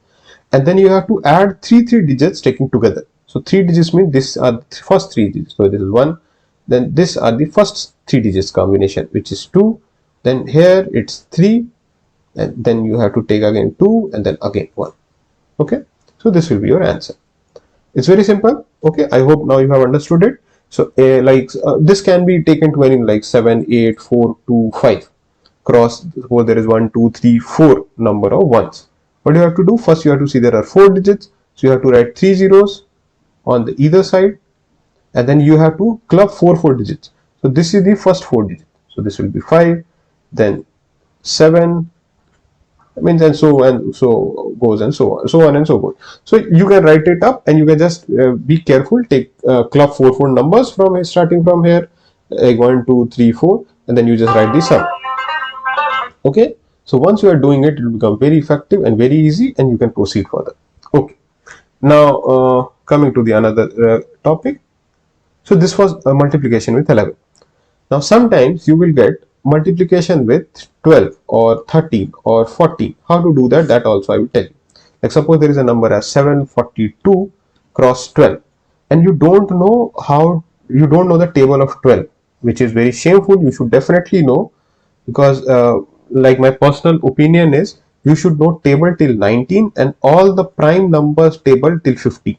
and then you have to add three digits taken together. So 3 digits mean this are the first 3 digits. So this is 1, then this are the first 3 digits combination, which is 2, then here it's 3, and then you have to take again 2 and then again 1. Okay, so this will be your answer. It's very simple. Okay, I hope now you have understood it. So this can be taken to any like 7, 8, 4, 2, 5 cross. Suppose there is 1, 2, 3, 4 number of ones. What you have to do? First you have to see there are 4 digits, so you have to write 3 zeros on the either side, and then you have to club 4 digits. So this is the first 4 digits. So this will be 5, then 7, means, and so goes, and so on and so forth. So you can write it up, and you can just be careful. Take club 4 numbers from starting from here, like 1, 2, 3, 4, and then you just write the sum. Okay. So once you are doing it, it will become very effective and very easy, and you can proceed further. Okay. Now coming to the another topic. So this was multiplication with 11. Now sometimes you will get multiplication with 12 or 13 or 14. How to do that? That also I will tell you. Like suppose there is a number as 742 cross 12, and you don't know the table of 12, which is very shameful. You should definitely know, because like my personal opinion is you should know table till 19 and all the prime numbers table till 50.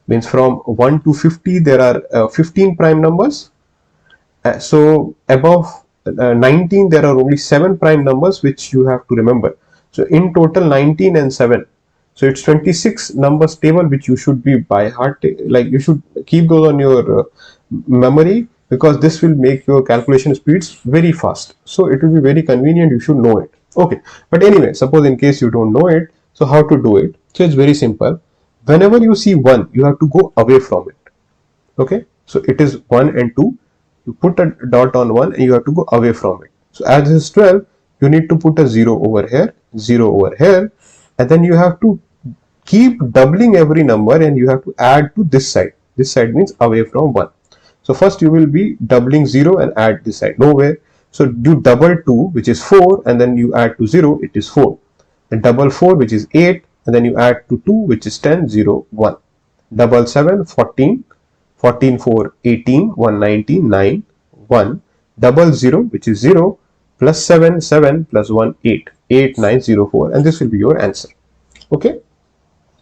Means from 1 to 50 there are 15 prime numbers. So above 19 there are only 7 prime numbers which you have to remember. So in total 19 and 7. So it's 26 numbers table which you should be by heart, like you should keep those on your memory, because this will make your calculation speeds very fast. So it will be very convenient, you should know it. Okay, but anyway, suppose in case you don't know it, so how to do it? So it's very simple. Whenever you see 1, you have to go away from it. Okay, so it is 1 and 2, you put a dot on 1 and you have to go away from it. So as this is 12, you need to put a 0 over here, 0 over here, and then you have to keep doubling every number and you have to add to this side. This side means away from 1. So first you will be doubling 0 and add this side, nowhere. So do double 2, which is 4, and then you add to 0, it is 4. And double 4, which is 8, and then you add to 2, which is 10, 0, 1. Double 7, 14, 14, 4, 18, 119, 9, 1. Double 0, which is 0, plus 7, 7, plus 1, 8, 8, 9, 0, 4, and this will be your answer. Okay.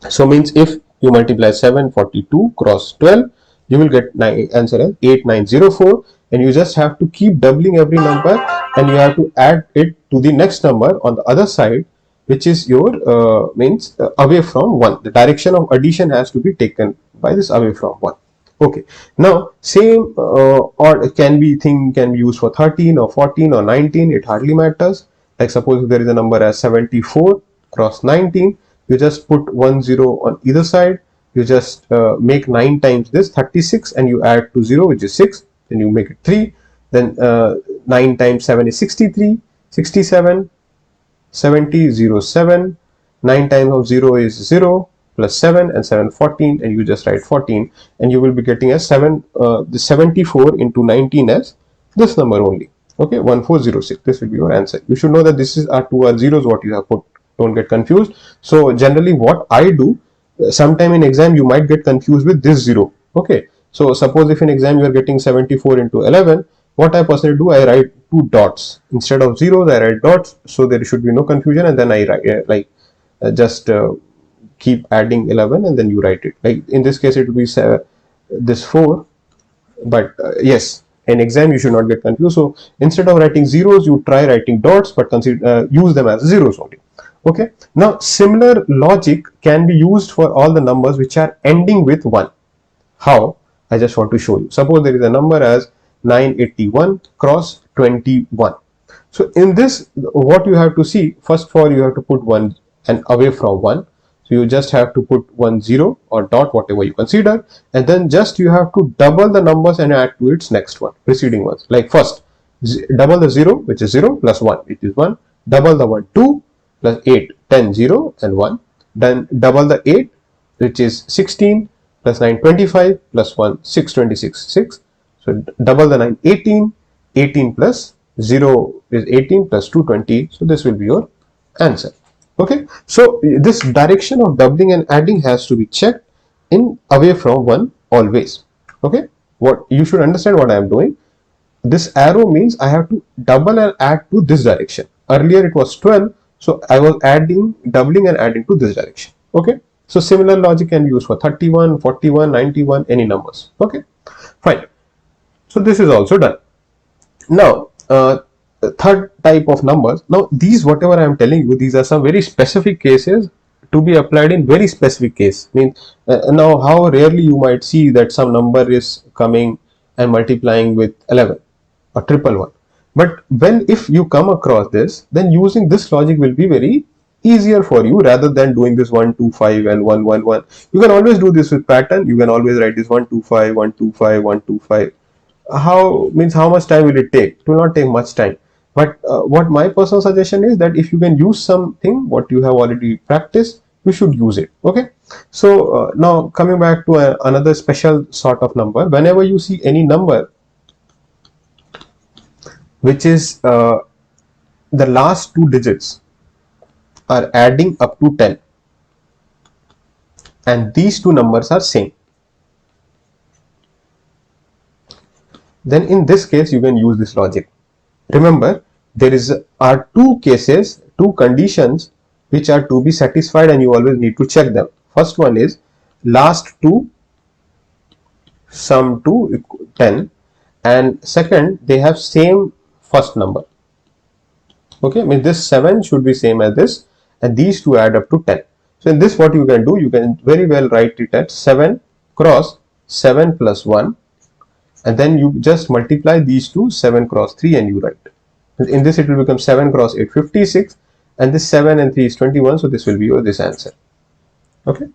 So means if you multiply 742 cross 12, you will get answer as 8904, and you just have to keep doubling every number and you have to add it to the next number on the other side, which is your away from 1. The direction of addition has to be taken by this away from 1. Okay. Now same or can be used for 13 or 14 or 19. It hardly matters. Like suppose if there is a number as 74 cross 19, you just put 1 0 on either side. You just make 9 times this 36, and you add to 0, which is 6. Then you make it 3. Then 9 times 7 is 63, 67, 70, 0, 7. 9 times of 0 is 0, plus 7, and 7 14, and you just write 14, and you will be getting a the 74 into 19 as this number only. Okay, 1406. This will be your answer. You should know that this is our 2 zeros what you have put. Don't get confused. So generally what I do, sometime in exam you might get confused with this 0. Okay, so suppose if in exam you are getting 74 into 11, what I personally do, I write 2 dots instead of zeros. I write dots, so there should be no confusion, and then I write just keep adding 11 and then you write it. Like in this case it will be this 4, but yes, in exam you should not get confused. So instead of writing zeros, you try writing dots, but consider use them as zeros only. Okay, now similar logic can be used for all the numbers which are ending with 1. How? I just want to show you. Suppose there is a number as 981 cross 21. So in this, what you have to see, first of all, you have to put 1 and away from 1. So you just have to put 1 0 or dot, whatever you consider, and then just you have to double the numbers and add to its next one, preceding ones. Like first, double the 0, which is 0, plus 1, it is 1. Double the 1, 2, plus 8, 10, 0 and 1. Then double the 8, which is 16, plus 9, 25, plus 1, 6, 26, 6. So double the 9, 18, 18 plus 0 is 18, plus 2, 20. So this will be your answer. Okay, so this direction of doubling and adding has to be checked in away from 1 always. Okay, what you should understand what I am doing. This arrow means I have to double and add to this direction. Earlier it was 12, so I was doubling and adding to this direction. Okay, so similar logic can be used for 31, 41, 91, any numbers. Okay, fine. So this is also done. Now, third type of numbers. Now, these whatever I am telling you, these are some very specific cases to be applied in very specific case. Means now, how rarely you might see that some number is coming and multiplying with 11 or triple one. But when if you come across this, then using this logic will be very easier for you rather than doing this 1 2 5 and 1 1 1. You can always do this with pattern. You can always write this 1 2 5 1 2 5 1 2 5. How much time will it take? It will not take much time. But what my personal suggestion is that if you can use something what you have already practiced, you should use it. Okay, so now coming back to another special sort of number. Whenever you see any number which is the last two digits are adding up to 10 and these two numbers are same, then in this case you can use this logic. Remember, there are two cases, two conditions which are to be satisfied and you always need to check them. First one is last two sum to 10, and second they have same first number. Okay, means this 7 should be same as this and these two add up to 10. So in this what you can do, you can very well write it as 7 cross 7 plus 1, and then you just multiply these two, 7 cross 3, and you write. In this it will become 7 cross 8 56, and this 7 and 3 is 21, so this will be your this answer. Okay,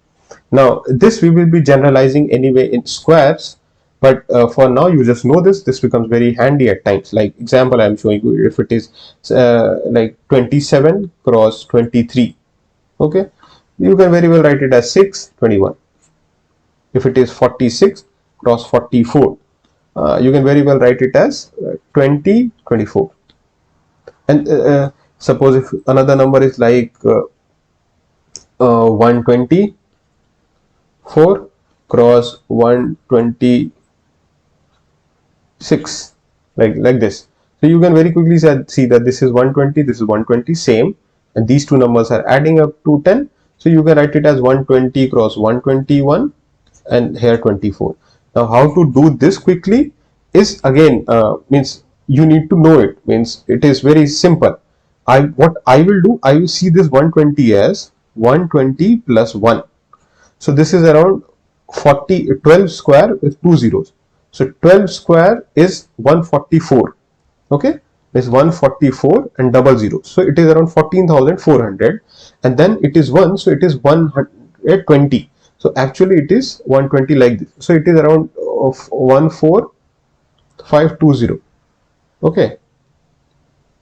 now this we will be generalizing anyway in squares, but for now you just know this becomes very handy at times. Like example I am showing you, if it is like 27 cross 23, okay, you can very well write it as 6 21. If it is 46 cross 44, you can very well write it as 20 24. And suppose if another number is like 124 cross 126, like this. So you can very quickly see that this is 120, this is 120, same, and these two numbers are adding up to 10. So you can write it as 120 cross 121 and here 24. Now how to do this quickly is again means you need to know it. Means it is very simple. What I will do, I will see this 120 as 120 plus 1. So this is around 12 square with 2 zeros. So 12 square is 144. Okay, is 144 and double zero. So it is around 14,400, and then it is 1, so it is 120. So actually it is 120 like this. So it is around 14520. Okay,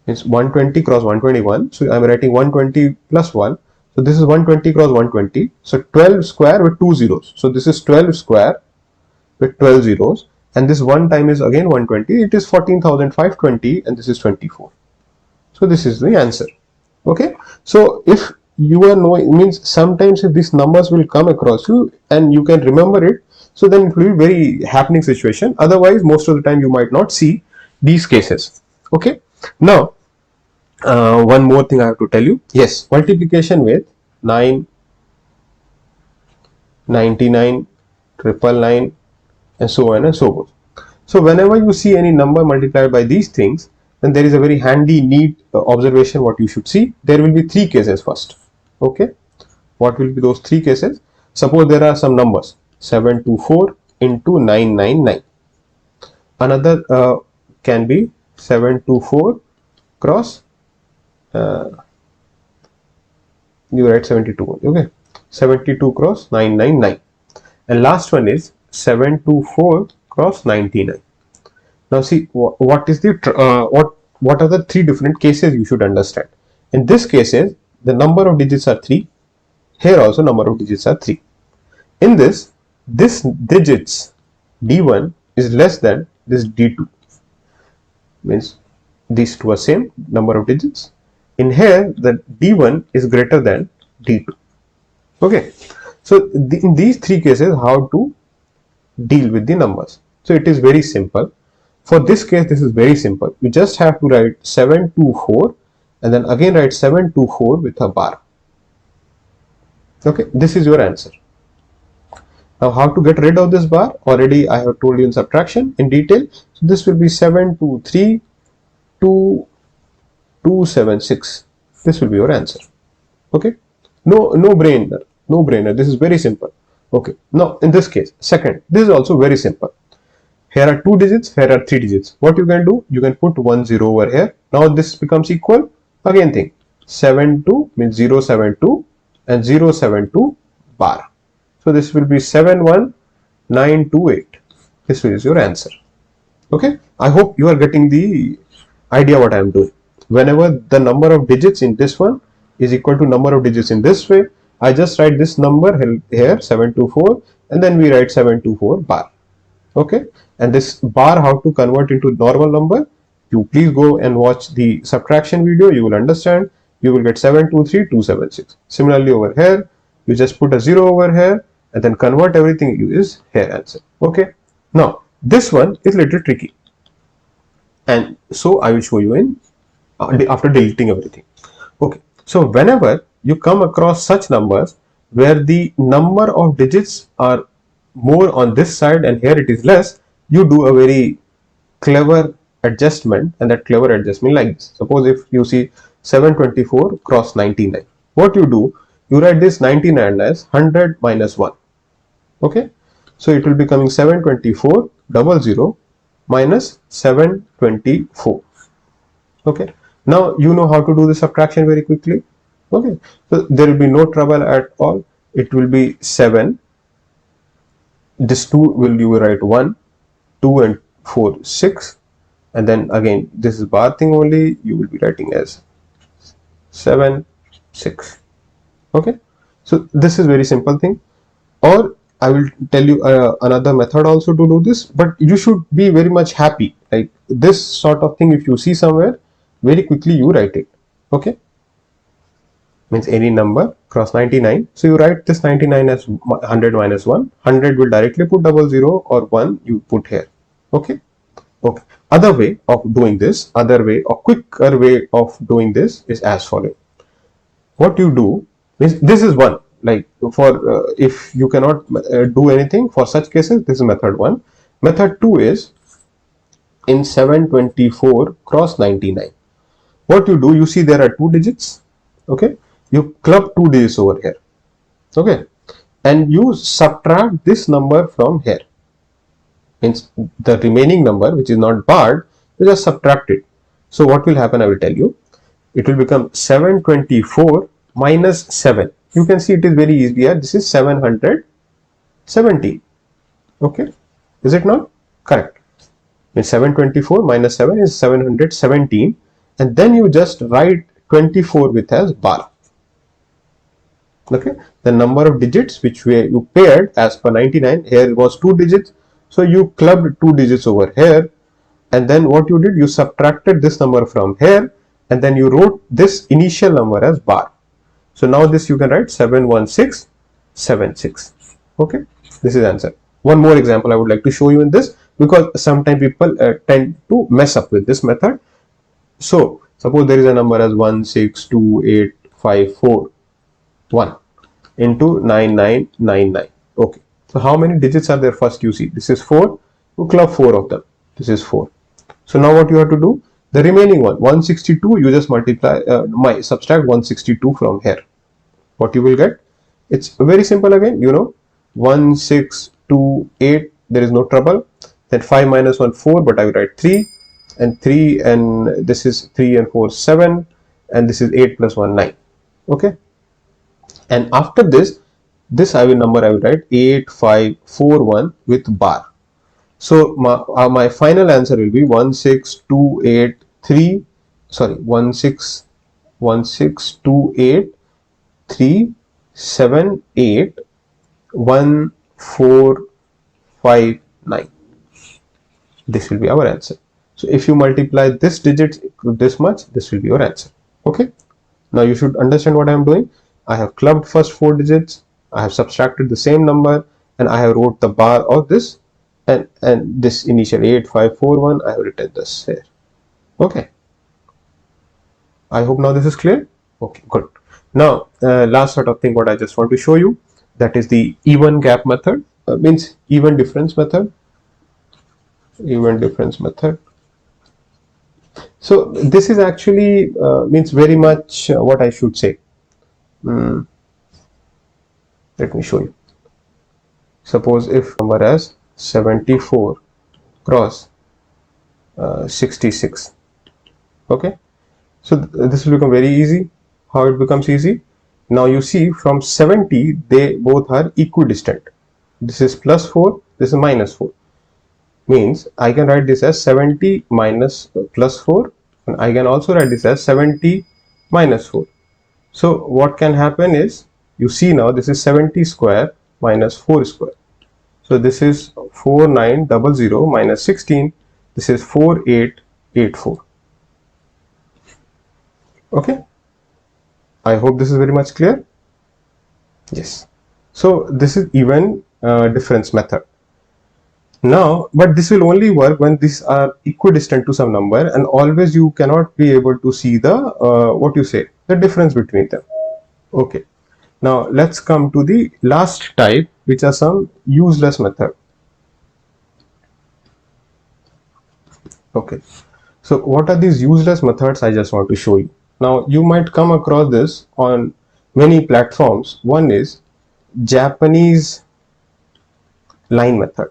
it's 120 cross 121. So I am writing 120 plus 1. So this is 120 cross 120. So 12 square with 2 zeros. So this is 12 square with 12 zeros. And this one time is again 120. It is 14,520 and this is 24. So this is the answer. Okay. So if you are knowing, means sometimes if these numbers will come across you and you can remember it, so then it will be very happening situation. Otherwise, most of the time you might not see these cases. Okay. Now, one more thing I have to tell you. Yes, multiplication with 9, 99, 999, and so on and so forth. So whenever you see any number multiplied by these things, then there is a very handy, neat observation what you should see. There will be three cases first. Okay, what will be those three cases? Suppose there are some numbers 724 into 999. Another can be 724 cross you write 72. Okay, 72 cross 999, and last one is 724 cross 99. Now see what is the what are the three different cases you should understand. In this cases the number of digits are 3. Here also number of digits are 3. In this digits d1 is less than this d2, means these two are same number of digits. In here the d1 is greater than d2. Okay, so in these three cases how to deal with the numbers. So it is very simple. For this case this is very simple. You just have to write 724 and then again write 724 with a bar. Okay, this is your answer. Now how to get rid of this bar? Already I have told you in subtraction in detail. So this will be 723 276. This will be your answer. Okay, no brainer. This is very simple. Okay, now in this case second, this is also very simple. Here are 2 digits, here are 3 digits. What you can do, you can put 1 0 over here. Now this becomes equal. Again think 72 means 072 and 072 bar. So this will be 71928. This is your answer. Okay, I hope you are getting the idea what I am doing. Whenever the number of digits in this one is equal to number of digits in this way, I just write this number here 724 and then we write 724 bar. Okay, and this bar how to convert into normal number, you please go and watch the subtraction video, you will understand. You will get 723276. Similarly over here you just put a 0 over here and then convert everything is here answer. Okay, now this one is little tricky and so I will show you in after deleting everything. Okay, so whenever you come across such numbers where the number of digits are more on this side and here it is less, you do a very clever adjustment, and that clever adjustment like this. Suppose if you see 724 cross 99, what you do, you write this 99 as 100 minus 1. Okay, so it will be coming 724 00 minus 724. Okay, now you know how to do the subtraction very quickly. Okay, so there will be no trouble at all. It will be 7, this 2 will you write 1, 2 and 4 6, and then again this is bar thing only, you will be writing as 7 6. Okay, so this is very simple thing. Or I will tell you another method also to do this, but you should be very much happy like this sort of thing. If you see somewhere, very quickly you write it. Okay, means any number cross 99, so you write this 99 as 100 minus 1. 100 will directly put 00 or 1 you put here. Okay, okay. Other way of doing this, quicker way of doing this is as following. What you do is, this is one, like for if you cannot do anything for such cases, this is method 1. Method 2 is in 724 cross 99. What you do, you see there are 2 digits. Okay, you club 2 digits over here. Okay, and you subtract this number from here. Means the remaining number which is not barred, you just subtract it. So what will happen, I will tell you. It will become 724 minus 7. You can see it is very easy here. This is 770. Okay, is it not correct? Means 724 minus 7 is 717, and then you just write 24 with as bar. Okay, the number of digits which you paired as per 99, here was 2 digits, so you clubbed 2 digits over here, and then what you did, you subtracted this number from here and then you wrote this initial number as bar. So now this you can write 71676. Okay, this is answer. One more example I would like to show you in this, because sometimes people tend to mess up with this method. So suppose there is a number as 162854 into 9999. Okay, so how many digits are there? First you see this is 4, you club 4 of them, this is 4. So now what you have to do, the remaining one 162, you just multiply subtract 162 from here. What you will get, it's very simple again, you know, 1628, there is no trouble. Then 5 minus 1 4, but I will write 3, and 3, and this is 3 and 4 7, and this is 8 plus 1 9. Okay, and after this I will write 8541 with bar. So my final answer will be 16283, sorry, 16283781459. This will be our answer. So if you multiply this digit this much, this will be your answer. Okay, now you should understand what I am doing. I have clubbed first 4 digits, I have subtracted the same number, and I have wrote the bar of this, and this initial 8541 I have written this here. Okay, I hope now this is clear. Okay, good. Now last sort of thing what I just want to show you, that is the even gap method, means even difference method. So this is actually means very much what I should say. Let me show you. Suppose if number as 74 cross 66. Okay, so this will become very easy. How it becomes easy? Now you see, from 70 they both are equidistant. This is plus 4, this is minus 4. Means I can write this as 70 minus plus 4, and I can also write this as 70 minus 4. So what can happen is, you see now this is 70 square minus 4 square. So this is 4900 minus 16. This is 4884. Okay, I hope this is very much clear. Yes, so this is even difference method. Now, but this will only work when these are equidistant to some number, and always you cannot be able to see the the difference between them. Okay, now let's come to the last type, which are some useless method. Okay, so what are these useless methods? I just want to show you. Now you might come across this on many platforms. One is Japanese line method.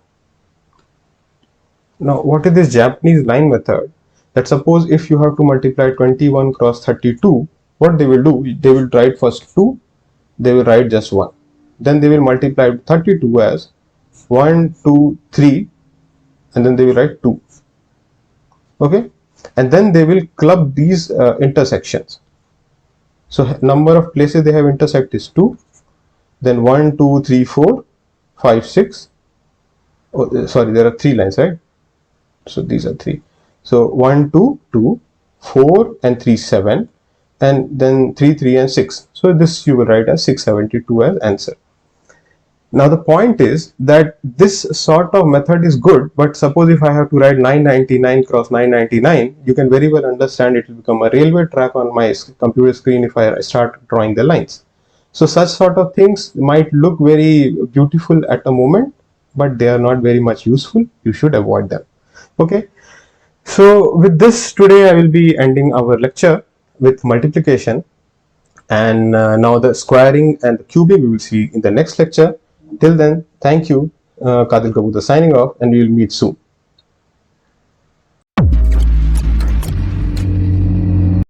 Now what is this Japanese line method? That suppose if you have to multiply 21 cross 32, what they will do, they will write first 2, they will write just 1, then they will multiply 32 as 1 2 3, and then they will write 2. Okay, and then they will club these intersections. So number of places they have intersect is 2, then 1 2 3 4 5 6. Oh, sorry, there are 3 lines, right? So these are 3. So 1 2 2 4 and 3 7, and then 3 3 and 6. So this you will write as 672 as answer. Now the point is that this sort of method is good, but suppose if I have to write 999 cross 999, you can very well understand it will become a railway track on my computer screen if I start drawing the lines. So such sort of things might look very beautiful at a moment, but they are not very much useful. You should avoid them. Okay, so with this, today I will be ending our lecture with multiplication, and now the squaring and the cubing we will see in the next lecture. Till then, thank you. Kadil Kabuta signing off, and we will meet soon.